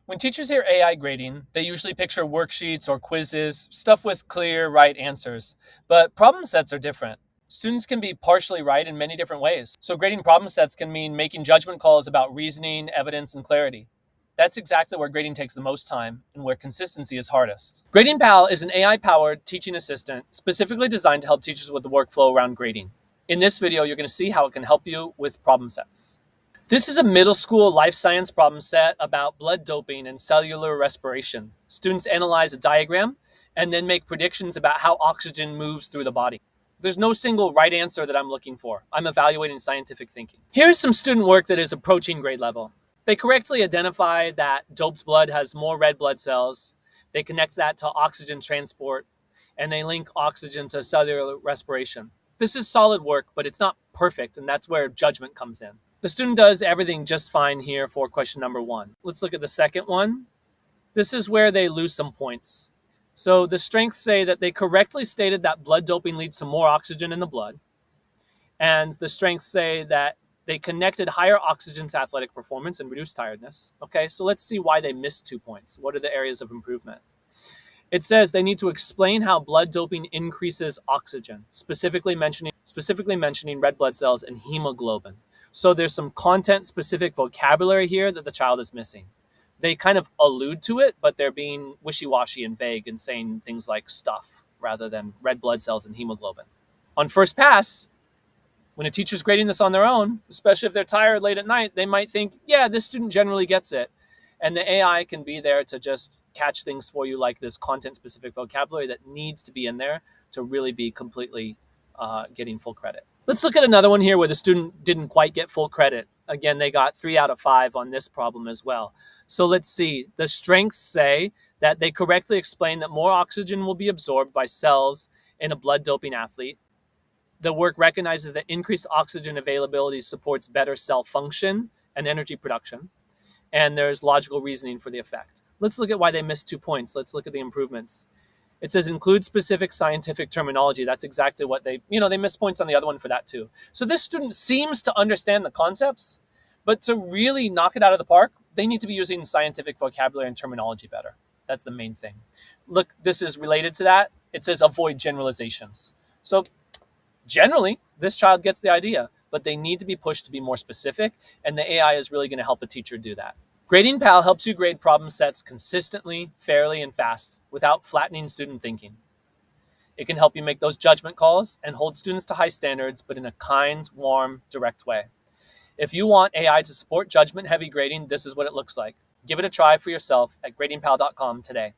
When teachers hear AI grading, they usually picture worksheets or quizzes, stuff with clear, right answers. But problem sets are different. Students can be partially right in many different ways. So grading problem sets can mean making judgment calls about reasoning, evidence, and clarity. That's exactly where grading takes the most time and where consistency is hardest. GradingPal is an AI-powered teaching assistant specifically designed to help teachers with the workflow around grading. In this video, you're going to see how it can help you with problem sets. This is a middle school life science problem set about blood doping and cellular respiration. Students analyze a diagram and then make predictions about how oxygen moves through the body. There's no single right answer that I'm looking for. I'm evaluating scientific thinking. Here's some student work that is approaching grade level. They correctly identify that doped blood has more red blood cells. They connect that to oxygen transport, and they link oxygen to cellular respiration. This is solid work, but it's not perfect, and that's where judgment comes in. The student does everything just fine here for question number 1. Let's look at the second one. This is where they lose some points. So the strengths say that they correctly stated that blood doping leads to more oxygen in the blood. And the strengths say that they connected higher oxygen to athletic performance and reduced tiredness. Okay, so let's see why they missed 2 points. What are the areas of improvement? It says they need to explain how blood doping increases oxygen, specifically mentioning red blood cells and hemoglobin. So there's some content-specific vocabulary here that the child is missing. They kind of allude to it, but they're being wishy-washy and vague and saying things like stuff rather than red blood cells and hemoglobin. On first pass, when a teacher's grading this on their own, especially if they're tired late at night, they might think, yeah, this student generally gets it. And the AI can be there to just catch things for you like this content-specific vocabulary that needs to be in there to really be completely getting full credit. Let's look at another one here where the student didn't quite get full credit. Again, they got 3 out of 5 on this problem as well. So let's see. The strengths say that they correctly explain that more oxygen will be absorbed by cells in a blood doping athlete. The work recognizes that increased oxygen availability supports better cell function and energy production. And there's logical reasoning for the effect. Let's look at why they missed 2 points. Let's look at the improvements. It says include specific scientific terminology. That's exactly what they missed points on the other one for that too. So this student seems to understand the concepts, but to really knock it out of the park, they need to be using scientific vocabulary and terminology better. That's the main thing. Look, this is related to that. It says avoid generalizations. So generally, this child gets the idea, but they need to be pushed to be more specific, and the AI is really going to help a teacher do that. GradingPal helps you grade problem sets consistently, fairly, and fast without flattening student thinking. It can help you make those judgment calls and hold students to high standards, but in a kind, warm, direct way. If you want AI to support judgment-heavy grading, this is what it looks like. Give it a try for yourself at gradingpal.com today.